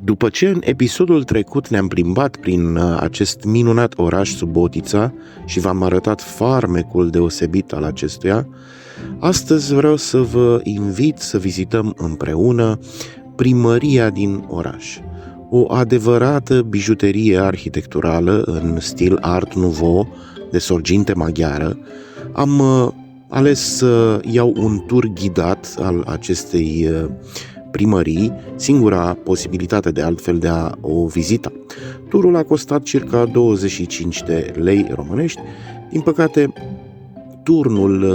După ce în episodul trecut ne-am plimbat prin acest minunat oraș Subotica și v-am arătat farmecul deosebit al acestuia, astăzi vreau să vă invit să vizităm împreună primăria din oraș. O adevărată bijuterie arhitecturală în stil Art Nouveau de sorginte maghiară. Am ales să iau un tur ghidat al acestei primării, singura posibilitate de altfel de a o vizita. Turul a costat circa 25 de lei românești. Din păcate, turnul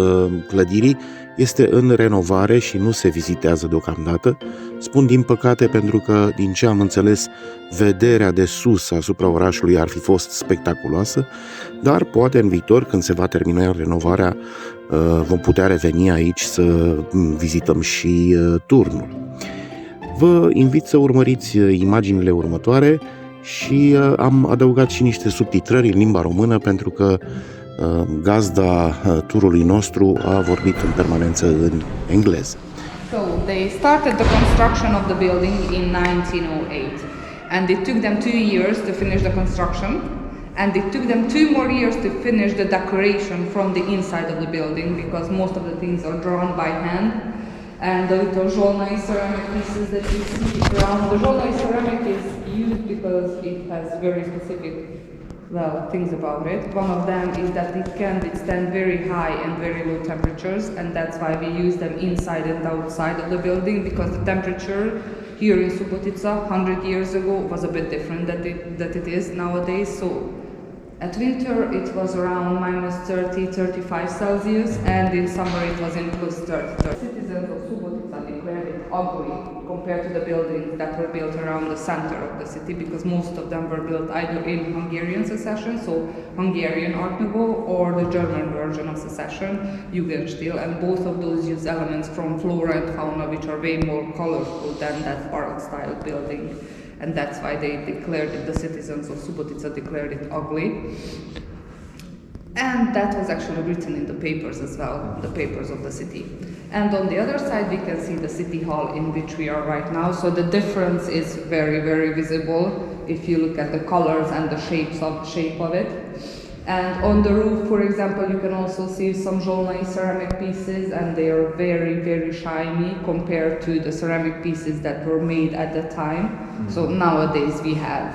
clădirii este în renovare și nu se vizitează deocamdată. Spun din păcate pentru că, din ce am înțeles, vederea de sus asupra orașului ar fi fost spectaculoasă, dar poate în viitor, când se va termina renovarea, vom putea reveni aici să vizităm și turnul. Vă invit să urmăriți imaginile următoare și am adăugat și niște subtitrări în limba română pentru că gazda turului nostru a vorbit în permanență în engleză. So they started the construction of the building in 1908 and it took them 2 years to finish the construction and it took them 2 more years to finish the decoration from the inside of the building because most of the things are drawn by hand. And the little Zsolnay ceramic pieces that you see around. The Zsolnay ceramic is used because it has very specific things about it. One of them is that it can withstand very high and very low temperatures, and that's why we use them inside and outside of the building, because the temperature here in Subotica 100 years ago was a bit different that it is nowadays. So at winter it was around minus 30-35 Celsius, and in summer it was in plus 30. Citizens of Subotica declared it ugly compared to the buildings that were built around the center of the city, because most of them were built either in Hungarian succession, so Hungarian Art Nouveau, or the German version of succession, Jugendstil, and both of those use elements from flora and fauna which are way more colorful than that baroque style building. And that's why they declared it, the citizens of Subotica declared it ugly. And that was actually written in the papers as well, the papers of the city. And on the other side we can see the city hall in which we are right now. So the difference is very, very visible if you look at the colors and the shape of it. And on the roof, for example, you can also see some Zsolnay ceramic pieces, and they are very, very shiny compared to the ceramic pieces that were made at the time. So nowadays we have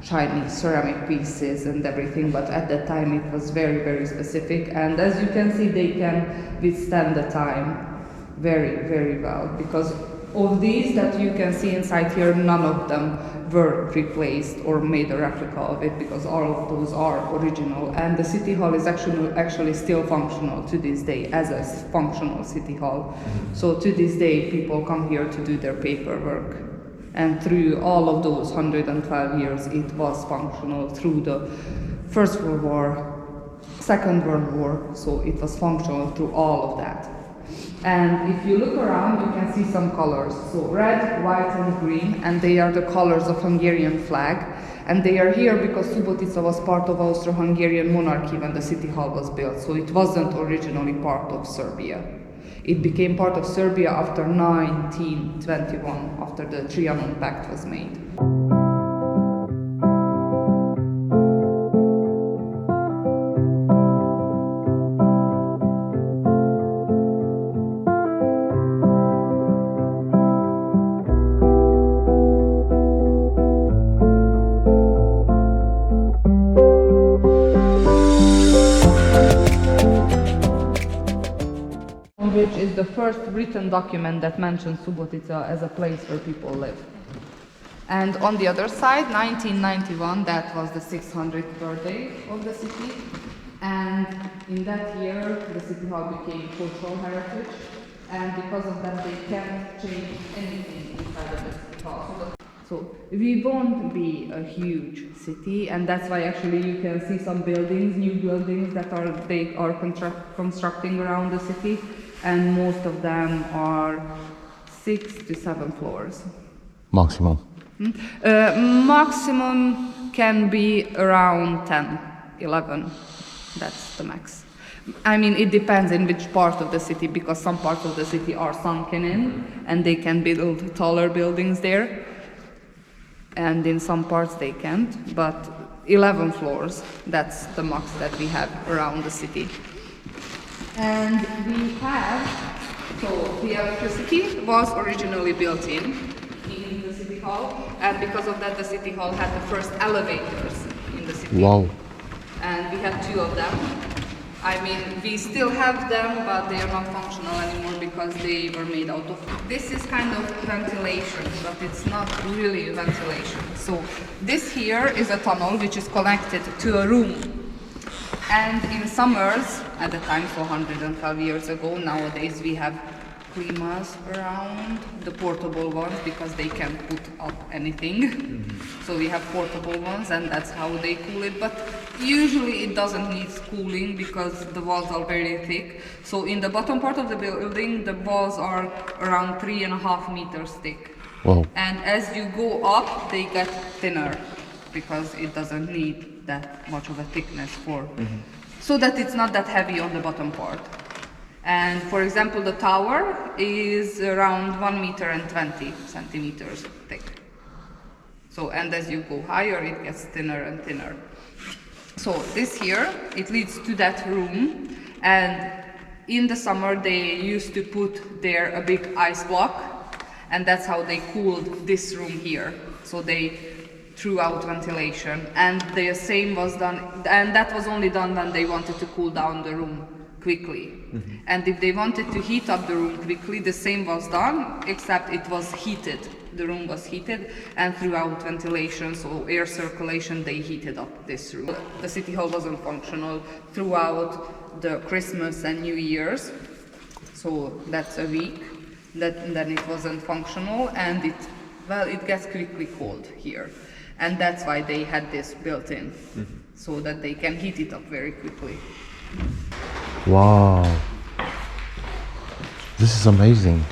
shiny ceramic pieces and everything, but at that time it was very, very specific. And as you can see, they can withstand the time very, very well, because of these that you can see inside here, none of them were replaced or made a replica of it, because all of those are original. And the city hall is actually still functional to this day as a functional city hall. So to this day people come here to do their paperwork. And through all of those 112 years it was functional through the First World War, Second World War, so it was functional through all of that. And if you look around, you can see some colors. So red, white and green, and they are the colors of Hungarian flag. And they are here because Subotica was part of Austro-Hungarian monarchy when the city hall was built. So it wasn't originally part of Serbia. It became part of Serbia after 1921, after the Trianon Pact was made. Which is the first written document that mentions Subotica as a place where people live. And on the other side, 1991, that was the 600th birthday of the city. And in that year, the city hall became cultural heritage. And because of that, they can't change anything inside of the city hall. So we won't be a huge city, and that's why actually you can see some buildings, new buildings that they are constructing around the city. And most of them are 6 to 7 floors. Maximum. Maximum can be around 10, 11. That's the max. I mean, it depends in which part of the city, because some parts of the city are sunken in and they can build taller buildings there. and in some parts they can't, but 11 floors, that's the max that we have around the city. And we have, so the electricity was originally built in the city hall, and because of that the city hall had the first elevators in the city. Wow. And we have 2 of them. I mean, we still have them, but they are not functional anymore because they were made out of. This is kind of ventilation, but it's not really ventilation. So this here is a tunnel which is connected to a room. And in summers, at the time, so 112 years ago, nowadays we have climas around, the portable ones, because they can put up anything. So we have portable ones, and that's how they cool it. But usually it doesn't need cooling because the walls are very thick. So in the bottom part of the building, the walls are around 3.5 meters thick. Wow. And as you go up, they get thinner because it doesn't need that much of a thickness for, so that it's not that heavy on the bottom part. And for example, the tower is around 1 meter and 20 centimeters thick. So, and as you go higher, it gets thinner and thinner. So this here, it leads to that room, and in the summer they used to put there a big ice block, and that's how they cooled this room here. So they threw out ventilation, and the same was done, and that was only done when they wanted to cool down the room quickly. And if they wanted to heat up the room quickly, the same was done, except it was heated. The room was heated, and throughout ventilation, so air circulation, they heated up this room. The city hall wasn't functional throughout the Christmas and New Year's, so that's a week. Then it wasn't functional, and it gets quickly cold here. And that's why they had this built in, so that they can heat it up very quickly. Wow. This is amazing.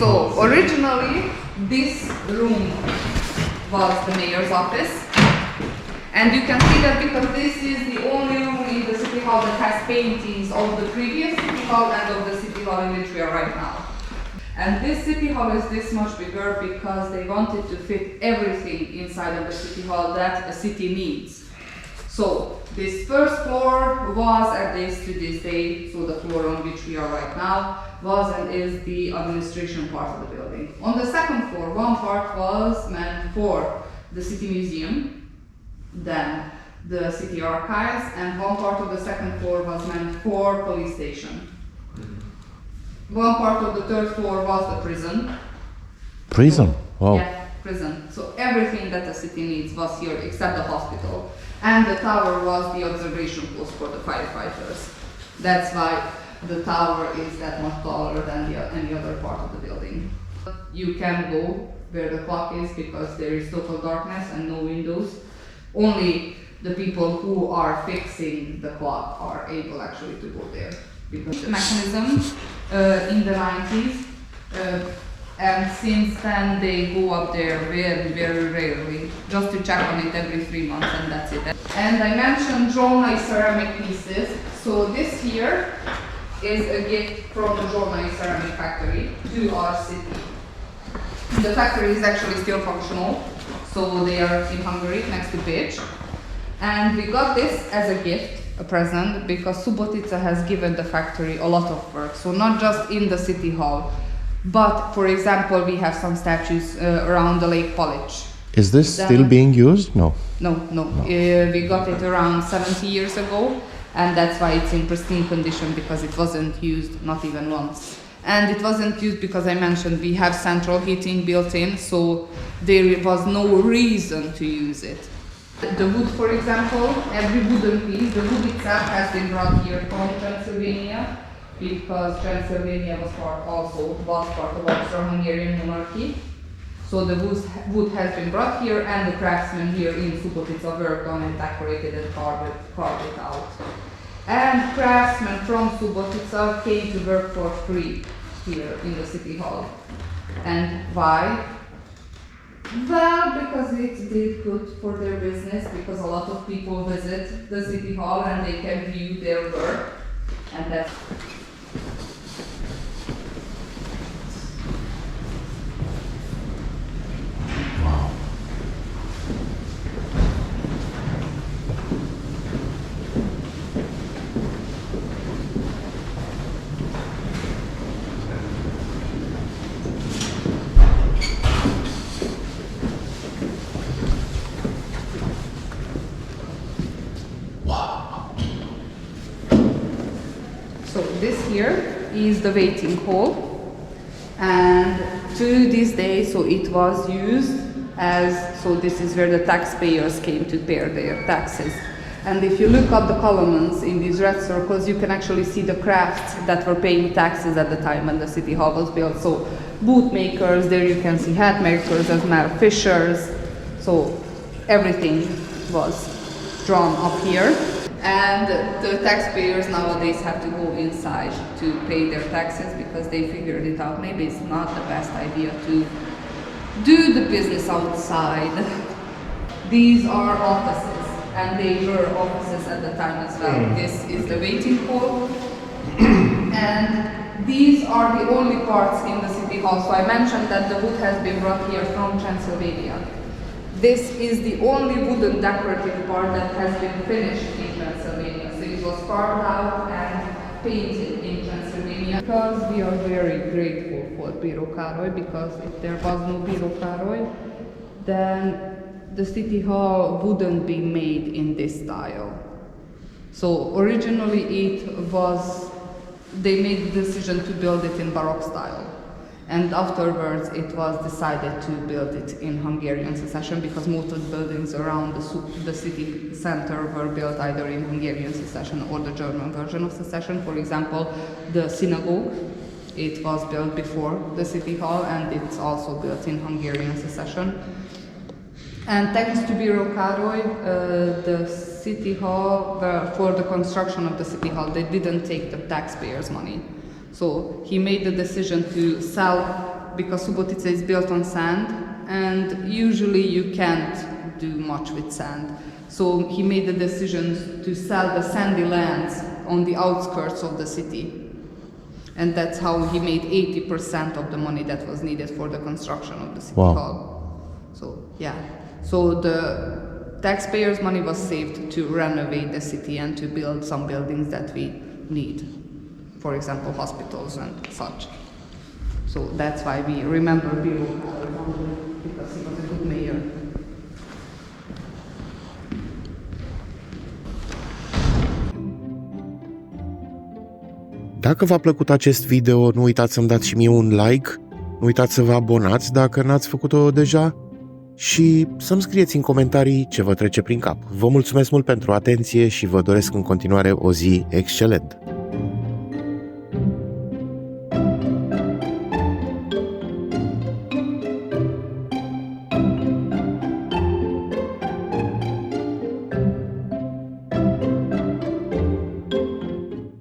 So originally this room was the mayor's office, and you can see that because this is the only room in the city hall that has paintings of the previous city hall and of the city hall in which we are right now. And this city hall is this much bigger because they wanted to fit everything inside of the city hall that a city needs. So this first floor was, and is to this day, so the floor on which we are right now, was and is the administration part of the building. On the second floor, one part was meant for the city museum, then the city archives, and one part of the second floor was meant for police station. One part of the third floor was the prison. Prison? Wow. Yeah, prison. So everything that the city needs was here except the hospital. And the tower was the observation post for the firefighters. That's why the tower is that much taller than any other part of the building. You can go where the clock is because there is total darkness and no windows. Only the people who are fixing the clock are able actually to go there. Because the mechanism in the 90s, and since then they go up there very, very rarely, just to check on it every 3 months, and that's it. And I mentioned Zsolnay ceramic pieces. So this here is a gift from the Zsolnay ceramic factory to our city. The factory is actually still functional, so they are in Hungary, next to Pécs. And we got this as a gift, a present, because Subotica has given the factory a lot of work. So not just in the city hall, but for example, we have some statues around the Lake Polic. Is this still being used? No. No. We got it around 70 years ago, and that's why it's in pristine condition, because it wasn't used not even once. And it wasn't used because I mentioned we have central heating built in, so there was no reason to use it. The wood, for example, every wooden piece, the wood itself has been brought here from Transylvania, because Transylvania was part of Austro-Hungarian monarchy. So the wood has been brought here, and the craftsmen here in Subotica worked on it, decorated and carved it out. And craftsmen from Subotica came to work for free here in the city hall. And why? Well, because it did good for their business, because a lot of people visit the city hall and they can view their work, and that's. Wow. is the waiting hall, and to this day, so it was used as, so this is where the taxpayers came to pay their taxes. And if you look up the columns in these red circles, you can actually see the crafts that were paying taxes at the time when the city hall was built. So boot makers, there you can see hat makers as well, fishers. So everything was drawn up here. And the taxpayers nowadays have to go inside to pay their taxes because they figured it out. Maybe it's not the best idea to do the business outside. These are offices, and they were offices at the time as well. This is the waiting hall, and these are the only parts in the city hall. So I mentioned that the wood has been brought here from Transylvania. This is the only wooden decorative part that has been finished in Transylvania. So it was carved out and painted in Transylvania. Because we are very grateful for Bíró Károly, because if there was no Bíró Károly, then the city hall wouldn't be made in this style. So originally they made the decision to build it in Baroque style. And afterwards it was decided to build it in Hungarian succession because most of the buildings around the city center were built either in Hungarian succession or the German version of succession. For example, the synagogue, it was built before the city hall and it's also built in Hungarian succession. And thanks to Bíró Károly, the city hall, for the construction of the city hall, they didn't take the taxpayers' money. So he made the decision to sell, because Subotica is built on sand, and usually you can't do much with sand. So he made the decision to sell the sandy lands on the outskirts of the city. And that's how he made 80% of the money that was needed for the construction of the city hall. So, yeah. So the taxpayers' money was saved to renovate the city and to build some buildings that we need. For example, hospitals and such. So that's why we remember Bíró Károly, because he was a good mayor. Dacă v-a plăcut acest video, nu uitați să-mi dați și mie un like, nu uitați să vă abonați dacă n-ați făcut-o deja și să-mi scrieți în comentarii ce vă trece prin cap. Vă mulțumesc mult pentru atenție și vă doresc în continuare o zi excelentă!